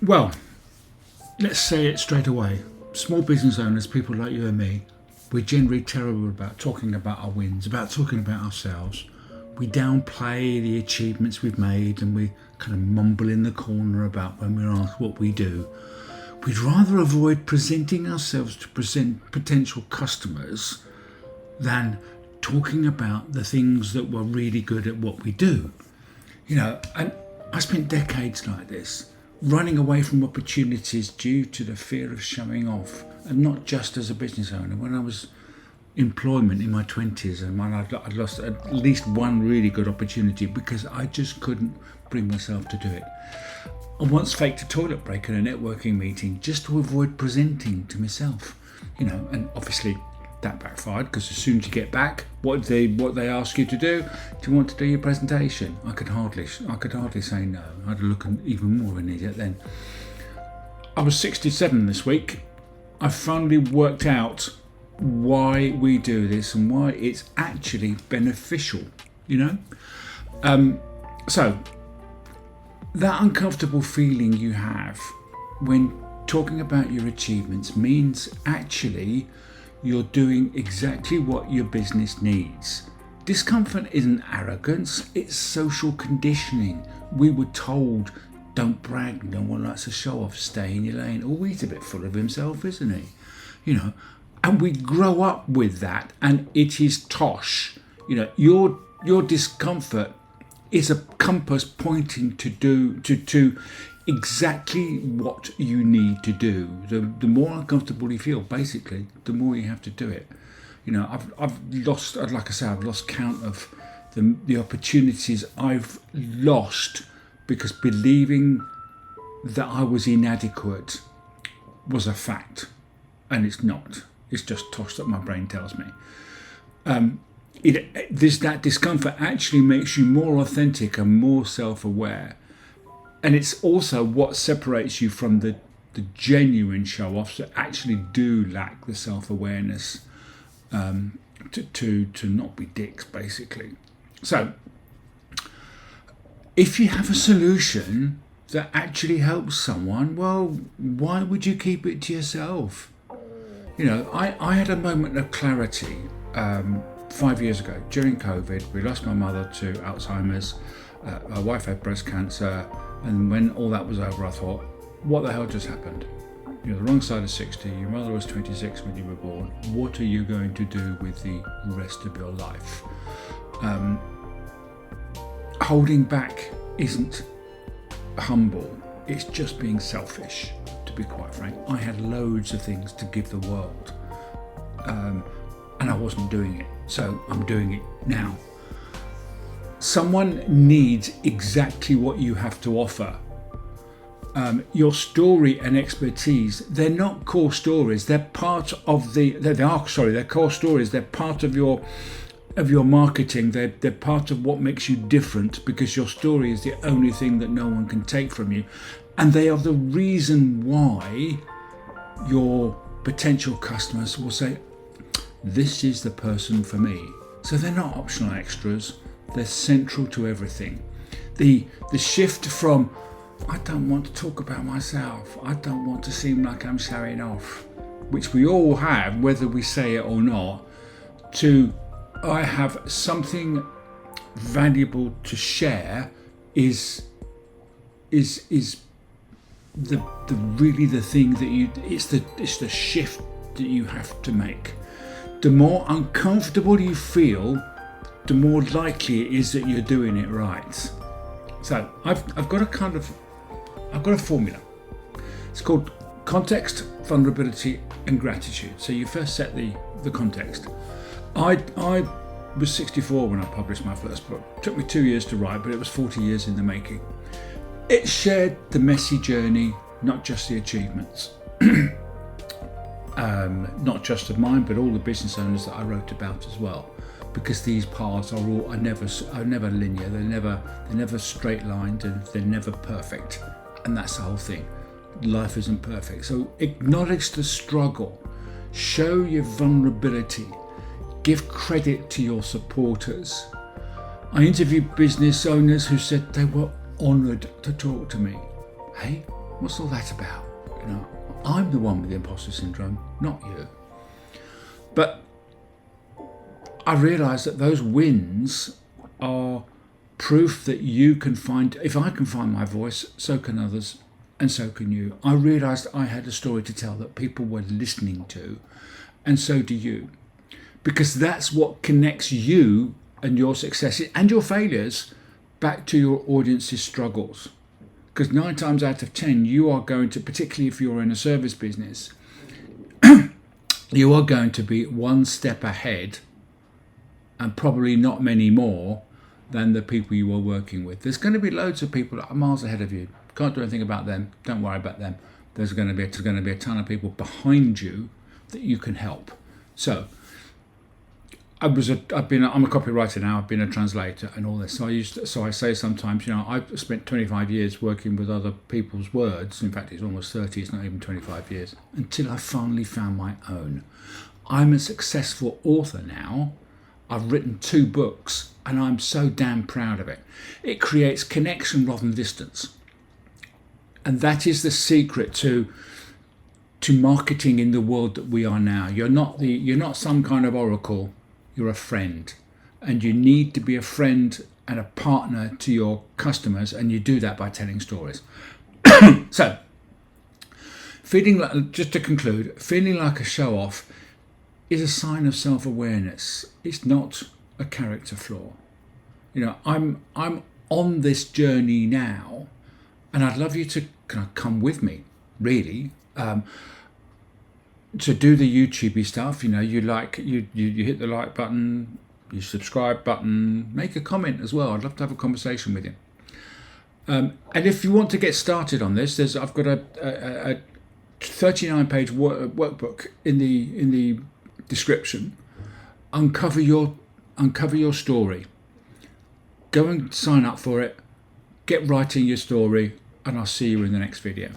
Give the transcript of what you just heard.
Well, let's say it straight away. Small business owners, people like you and me, we're generally terrible about talking about our wins, about talking about ourselves. We downplay the achievements we've made and we kind of mumble in the corner about when we're asked what we do. We'd rather avoid presenting ourselves to potential customers than talking about the things that we're really good at what we do. And I spent decades like this, running away from opportunities due to the fear of showing off, and not just as a business owner. When I was employment in my 20s, and I'd lost at least one really good opportunity because I just couldn't bring myself to do it. I once faked a toilet break at a networking meeting just to avoid presenting to myself, and obviously that backfired because as soon as you get back, what they ask you to do you want to do your presentation? I could hardly say no. I'd look even more of an idiot then. I was 67 this week. I finally worked out why we do this and why it's actually beneficial, So that uncomfortable feeling you have when talking about your achievements means actually you're doing exactly what your business needs. Discomfort isn't arrogance, it's social conditioning. We were told, don't brag, no one likes to show off, stay in your lane. Oh, he's a bit full of himself, isn't he? And we grow up with that, and it is tosh. Your discomfort is a compass pointing to exactly what you need to do. The more uncomfortable you feel, basically, the more you have to do it. I've lost count of the opportunities I've lost because believing that I was inadequate was a fact, and it's not. It's just tosh that my brain tells me. That discomfort actually makes you more authentic and more self-aware. And it's also what separates you from the genuine show-offs that actually do lack the self-awareness to not be dicks, basically. So, if you have a solution that actually helps someone, well, why would you keep it to yourself? I had a moment of clarity 5 years ago during COVID. We lost my mother to Alzheimer's. My wife had breast cancer. And when all that was over, I thought, what the hell just happened? You're the wrong side of 60. Your mother was 26 when you were born. What are you going to do with the rest of your life? Holding back isn't humble. It's just being selfish, to be quite frank. I had loads of things to give the world. And I wasn't doing it. So I'm doing it now. Someone needs exactly what you have to offer. Your story and expertise, they're not core stories. They're part of they're core stories. They're part of your marketing. They're part of what makes you different, because your story is the only thing that no one can take from you. And they are the reason why your potential customers will say, this is the person for me. So they're not optional extras. They're central to everything. The shift from, I don't want to talk about myself, I don't want to seem like I'm showing off, which we all have, whether we say it or not, to I have something valuable to share is the thing that it's the shift that you have to make. The more uncomfortable you feel, the more likely it is that you're doing it right. So I've got a formula. It's called context, vulnerability, and gratitude. So you first set the context. I was 64 when I published my first book. It took me 2 years to write, but it was 40 years in the making. It shared the messy journey, not just the achievements. Not just of mine, but all the business owners that I wrote about as well. Because these paths are never linear. They're never straight lined, and they're never perfect. And that's the whole thing. Life isn't perfect. So acknowledge the struggle. Show your vulnerability. Give credit to your supporters. I interviewed business owners who said they were honoured to talk to me. Hey, What's all that about? I'm the one with the imposter syndrome, not you. But I realised that those wins are proof that you can find, if I can find my voice, so can others, and so can you. I realised I had a story to tell that people were listening to, and so do you. Because that's what connects you and your successes and your failures back to your audience's struggles. Because 9 times out of 10, you are going to, particularly if you're in a service business, you are going to be one step ahead and probably not many more than the people you are working with. There's going to be loads of people that are miles ahead of you. Can't do anything about them. Don't worry about them. There's going to be a ton of people behind you that you can help. So I'm a copywriter now. I've been a translator and all this. So I say sometimes, I've spent 25 years working with other people's words. In fact, it's almost 30. It's not even 25 years until I finally found my own. I'm a successful author now. I've written 2 books, and I'm so damn proud of it. It creates connection rather than distance, and that is the secret to marketing in the world that we are now. You're not some kind of oracle. You're a friend, and you need to be a friend and a partner to your customers, and you do that by telling stories. So, just to conclude, feeling like a show-off is a sign of self-awareness. It's not a character flaw. I'm on this journey now, and I'd love you to kind of come with me, really. To do the YouTubey stuff, you hit the like button, you subscribe button, make a comment as well. I'd love to have a conversation with you. And if you want to get started on this, I've got a 39-page workbook in the description. Uncover your story. Go and sign up for it. Get writing your story, and I'll see you in the next video.